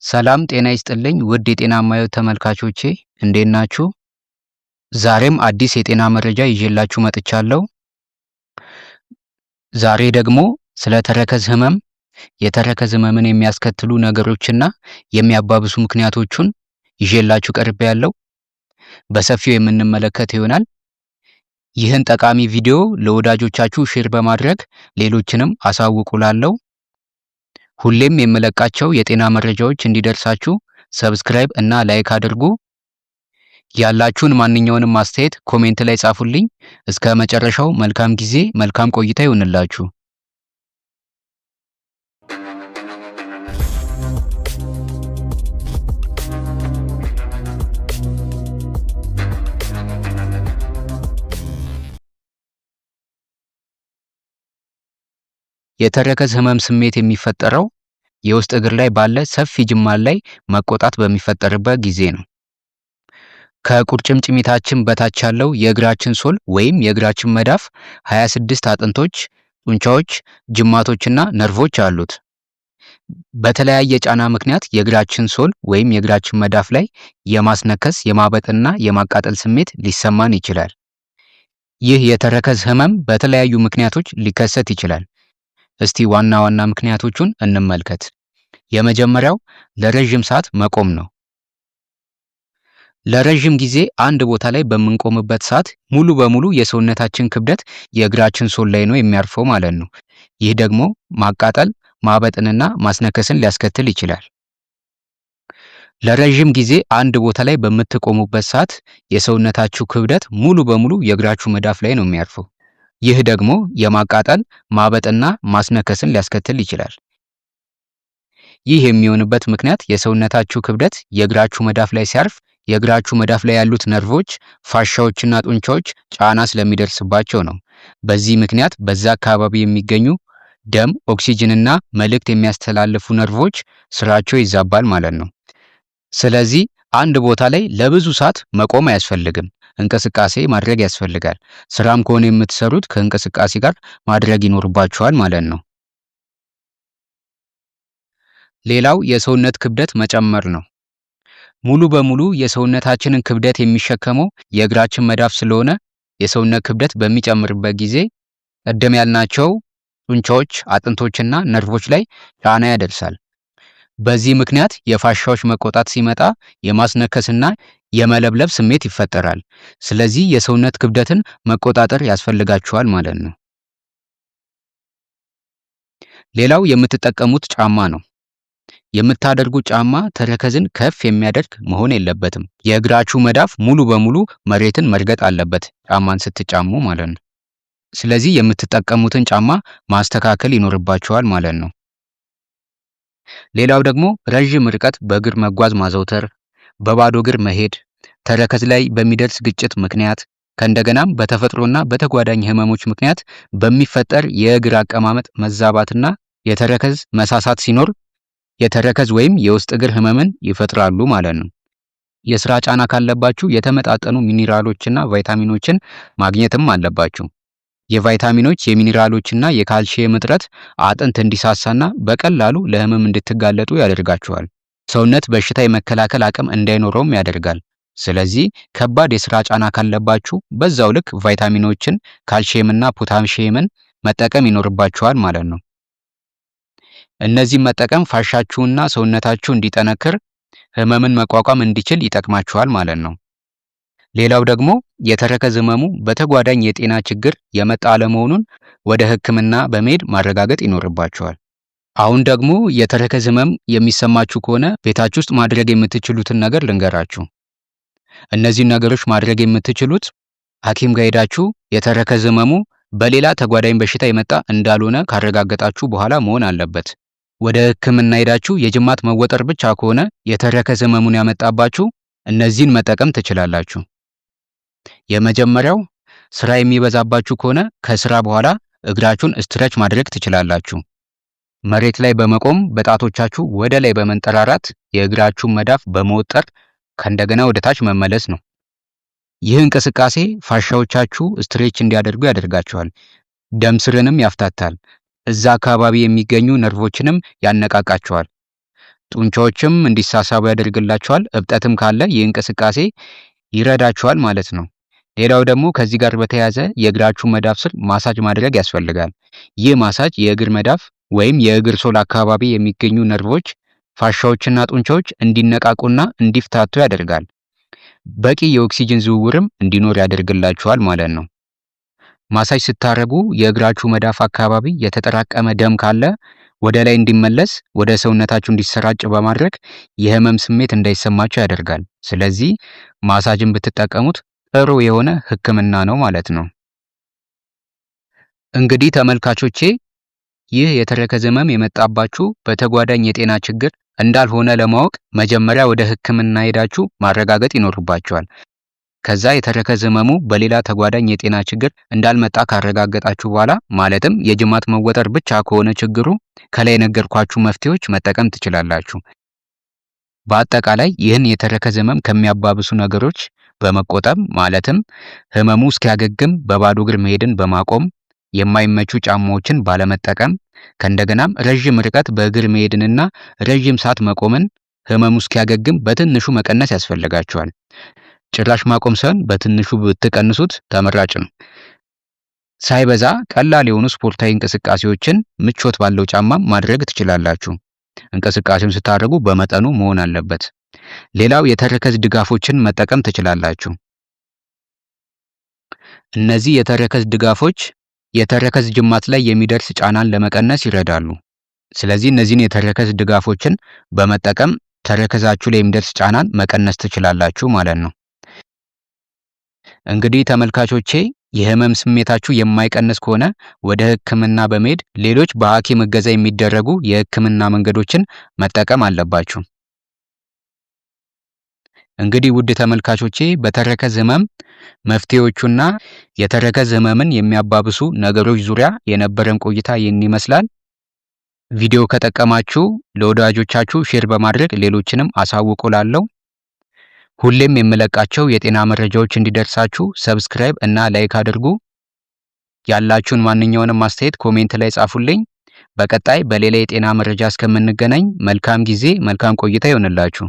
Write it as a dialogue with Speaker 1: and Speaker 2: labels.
Speaker 1: ሰላም ጤና ይስጥልኝ ውድ የጤናማ ሕይወት ተመልካቾቼ እንዴት ናችሁ? ዛሬም አዲስ የጤና መረጃ ይዤላችሁ መጥቻለሁ። ዛሬ ደግሞ ስለ ተረከዝ ህመም፣ የተረከዝ ህመምን የሚያስከትሉ ነገሮችና የሚያባብሱ ምክንያቶቹን ይዤላችሁ ቀርቤያለሁ። በሰፊው የምንመለከት ይሆናል። ይህን ጠቃሚ ቪዲዮ ለወዳጆቻችሁ ሼር በማድረግ ሌሎችንም አሳውቁላለሁ። ሁሌም የምለቃቸው የጤና መረጃዎች እንዲደርሳችሁ ሰብስክራይብ እና ላይክ አድርጉ። ያላችሁን ማንኛውንም አስተያየት ኮሜንት ላይ ጻፉልኝ። እስከ መጨረሻው መልካም ጊዜ፣ መልካም ቆይታ ይሁንላችሁ። የተረከዝ ህመም ስሜት የሚፈጠረው የውስጥ እግር ላይ ባለ ሰፊ ጅማት ላይ መቆጣት በሚፈጠርበት ጊዜ ነው። ከቁርጭምጭሚታችን በታች ያለው የእግራችን ሶል ወይም የእግራችን መዳፍ 26 አጥንቶች፣ ጡንቻዎች፣ ጅማቶችና ነርቮች አሉት። በተለያየ ጫና ምክንያት የእግራችን ሶል ወይም የእግራችን መዳፍ ላይ የማስነከስ፣ የማበጥና የማቃጠል ስሜት ሊሰማን ይችላል። ይህ የተረከዝ ህመም በተለያዩ ምክንያቶች ሊከሰት ይችላል። እስቲ ዋና ዋና ምክንያቶቹን እንመልከት። የመጀመሪያው ለረጅም ሰዓት መቆም ነው። ለረጅም ጊዜ አንድ ቦታ ላይ በምንቆምበት ሰዓት ሙሉ በሙሉ የሰውነታችን ክብደት የእግራችን ሶል ላይ ነው የሚያርፈው ማለት ነው። ይህ ደግሞ ማቃጠል፣ ማበጥንና ማስነከስን ሊያስከትል ይችላል። ለረጅም ጊዜ አንድ ቦታ ላይ በምትቆሙበት ሰዓት የሰውነታችሁ ክብደት ሙሉ በሙሉ የእግራችሁ መዳፍ ላይ ነው የሚያርፈው። ይህ ደግሞ የማቃጠል፣ ማበጥና ማስነከስን ሊያስከትል ይችላል። ይህ የሚሆንበት ምክንያት የሰውነታችሁ ክብደት የእግራችሁ መዳፍ ላይ ሲያርፍ የእግራችሁ መዳፍ ላይ ያሉት ነርቮች፣ ፋሻዎችና ጡንቻዎች ጫና ስለሚደርስባቸው ነው። በዚህ ምክንያት በዛ አካባቢ የሚገኙ ደም፣ ኦክሲጅንና መልእክት የሚያስተላልፉ ነርቮች ስራቸው ይዛባል ማለት ነው። ስለዚህ አንድ ቦታ ላይ ለብዙ ሰዓት መቆም አያስፈልግም። እንቅስቃሴ ማድረግ ያስፈልጋል። ስራም ከሆነ የምትሰሩት ከእንቅስቃሴ ጋር ማድረግ ይኖርባችኋል ማለት ነው። ሌላው የሰውነት ክብደት መጨመር ነው። ሙሉ በሙሉ የሰውነታችንን ክብደት የሚሸከመው የእግራችን መዳፍ ስለሆነ የሰውነት ክብደት በሚጨምርበት ጊዜ ቀደም ያልናቸው ጡንቻዎች፣ አጥንቶችና ነርቮች ላይ ጫና ያደርሳል። በዚህ ምክንያት የፋሻዎች መቆጣት ሲመጣ የማስነከስና የመለብለብ ስሜት ይፈጠራል። ስለዚህ የሰውነት ክብደትን መቆጣጠር ያስፈልጋችኋል ማለት ነው። ሌላው የምትጠቀሙት ጫማ ነው። የምታደርጉት ጫማ ተረከዝን ከፍ የሚያደርግ መሆን የለበትም። የእግራችሁ መዳፍ ሙሉ በሙሉ መሬትን መርገጥ አለበት ጫማን ስትጫሙ ማለት ነው። ስለዚህ የምትጠቀሙትን ጫማ ማስተካከል ይኖርባችኋል ማለት ነው። ሌላው ደግሞ ረጅም ርቀት በእግር መጓዝ ማዘውተር፣ በባዶ እግር መሄድ ተረከዝ ላይ በሚደርስ ግጭት ምክንያት ከእንደገናም በተፈጥሮና በተጓዳኝ ህመሞች ምክንያት በሚፈጠር የእግር አቀማመጥ መዛባትና የተረከዝ መሳሳት ሲኖር የተረከዝ ወይም የውስጥ እግር ህመምን ይፈጥራሉ ማለት ነው። የስራ ጫና ካለባችሁ የተመጣጠኑ ሚኒራሎችና ቫይታሚኖችን ማግኘትም አለባችሁ። የቫይታሚኖች የሚኒራሎችና የካልሲየም እጥረት አጥንት እንዲሳሳና በቀላሉ ለህመም እንድትጋለጡ ያደርጋችኋል። ሰውነት በሽታ የመከላከል አቅም እንዳይኖረውም ያደርጋል። ስለዚህ ከባድ የስራ ጫና ካለባችሁ በዛው ልክ ቫይታሚኖችን፣ ካልሲየምና ፖታሺየምን መጠቀም ይኖርባችኋል ማለት ነው። እነዚህን መጠቀም ፋሻችሁና ሰውነታችሁ እንዲጠነክር፣ ህመምን መቋቋም እንዲችል ይጠቅማችኋል ማለት ነው። ሌላው ደግሞ የተረከዝ ህመሙ በተጓዳኝ የጤና ችግር የመጣ አለመሆኑን ወደ ህክምና በመሄድ ማረጋገጥ ይኖርባችኋል። አሁን ደግሞ የተረከዝ ህመም የሚሰማችሁ ከሆነ ቤታችሁ ውስጥ ማድረግ የምትችሉትን ነገር ልንገራችሁ። እነዚህን ነገሮች ማድረግ የምትችሉት ሐኪም ጋር ሄዳችሁ የተረከዝ ህመሙ በሌላ ተጓዳኝ በሽታ የመጣ እንዳልሆነ ካረጋገጣችሁ በኋላ መሆን አለበት። ወደ ህክምና ሄዳችሁ የጅማት መወጠር ብቻ ከሆነ የተረከዝ ህመሙን ያመጣባችሁ እነዚህን መጠቀም ትችላላችሁ። የመጀመሪያው ስራ የሚበዛባችሁ ከሆነ ከስራ በኋላ እግራችሁን ስትሬች ማድረግ ትችላላችሁ። መሬት ላይ በመቆም በጣቶቻችሁ ወደ ላይ በመንጠራራት የእግራችሁን መዳፍ በመወጠር ከእንደገና ወደ ታች መመለስ ነው። ይህ እንቅስቃሴ ፋሻዎቻችሁ ስትሬች እንዲያደርጉ ያደርጋቸዋል። ደም ስርንም ያፍታታል። እዛ አካባቢ የሚገኙ ነርቮችንም ያነቃቃቸዋል። ጡንቻዎችም እንዲሳሳቡ ያደርግላቸዋል። እብጠትም ካለ ይህ እንቅስቃሴ ይረዳችኋል ማለት ነው። ሌላው ደግሞ ከዚህ ጋር በተያያዘ የእግራችሁ መዳፍ ስር ማሳጅ ማድረግ ያስፈልጋል። ይህ ማሳጅ የእግር መዳፍ ወይም የእግር ሶል አካባቢ የሚገኙ ነርቮች፣ ፋሻዎችና ጡንቻዎች እንዲነቃቁና እንዲፍታቱ ያደርጋል። በቂ የኦክሲጅን ዝውውርም እንዲኖር ያደርግላችኋል ማለት ነው። ማሳጅ ስታረጉ የእግራችሁ መዳፍ አካባቢ የተጠራቀመ ደም ካለ ወደ ላይ እንዲመለስ ወደ ሰውነታችሁ እንዲሰራጭ በማድረግ የህመም ስሜት እንዳይሰማችሁ ያደርጋል። ስለዚህ ማሳጅን ብትጠቀሙት ጥሩ የሆነ ህክምና ነው ማለት ነው። እንግዲህ ተመልካቾቼ ይህ የተረከዝ ህመም የመጣባችሁ በተጓዳኝ የጤና ችግር እንዳልሆነ ለማወቅ መጀመሪያ ወደ ህክምና ሄዳችሁ ማረጋገጥ ይኖርባችኋል። ከዛ የተረከዝ ህመሙ በሌላ ተጓዳኝ የጤና ችግር እንዳልመጣ ካረጋገጣችሁ በኋላ ማለትም የጅማት መወጠር ብቻ ከሆነ ችግሩ ከላይ የነገርኳችሁ መፍትሄዎች መጠቀም ትችላላችሁ። በአጠቃላይ ይህን የተረከዝ ህመም ከሚያባብሱ ነገሮች በመቆጠብ ማለትም ህመሙ እስኪያገግም በባዶ እግር መሄድን በማቆም የማይመቹ ጫማዎችን ባለመጠቀም ከእንደገናም ረጅም ርቀት በእግር መሄድንና ረጅም ሰዓት መቆምን ህመሙ እስኪያገግም በትንሹ መቀነስ ያስፈልጋችኋል። ጭራሽ ማቆም ሳይሆን በትንሹ ብትቀንሱት ተመራጭ ነው። ሳይበዛ ቀላል የሆኑ ስፖርታዊ እንቅስቃሴዎችን ምቾት ባለው ጫማ ማድረግ ትችላላችሁ። እንቅስቃሴውን ስታደርጉ በመጠኑ መሆን አለበት። ሌላው የተረከዝ ድጋፎችን መጠቀም ትችላላችሁ። እነዚህ የተረከዝ ድጋፎች የተረከዝ ጅማት ላይ የሚደርስ ጫናን ለመቀነስ ይረዳሉ። ስለዚህ እነዚህን የተረከዝ ድጋፎችን በመጠቀም ተረከዛችሁ ላይ የሚደርስ ጫናን መቀነስ ትችላላችሁ ማለት ነው። እንግዲህ ተመልካቾቼ የህመም ስሜታችሁ የማይቀንስ ከሆነ ወደ ህክምና በመሄድ ሌሎች በሐኪም እገዛ የሚደረጉ የህክምና መንገዶችን መጠቀም አለባችሁ። እንግዲህ ውድ ተመልካቾቼ በተረከዝ ህመም መፍትሄዎቹና የተረከዝ ህመምን የሚያባብሱ ነገሮች ዙሪያ የነበረን ቆይታ ይህን ይመስላል። ቪዲዮ ከጠቀማችሁ ለወዳጆቻችሁ ሼር በማድረግ ሌሎችንም አሳውቁላለሁ። ሁሌም የምለቃቸው የጤና መረጃዎች እንዲደርሳችሁ ሰብስክራይብ እና ላይክ አድርጉ። ያላችሁን ማንኛውንም አስተያየት ኮሜንት ላይ ጻፉልኝ። በቀጣይ በሌላ የጤና መረጃ እስከምንገናኝ መልካም ጊዜ፣ መልካም ቆይታ ይሆንላችሁ።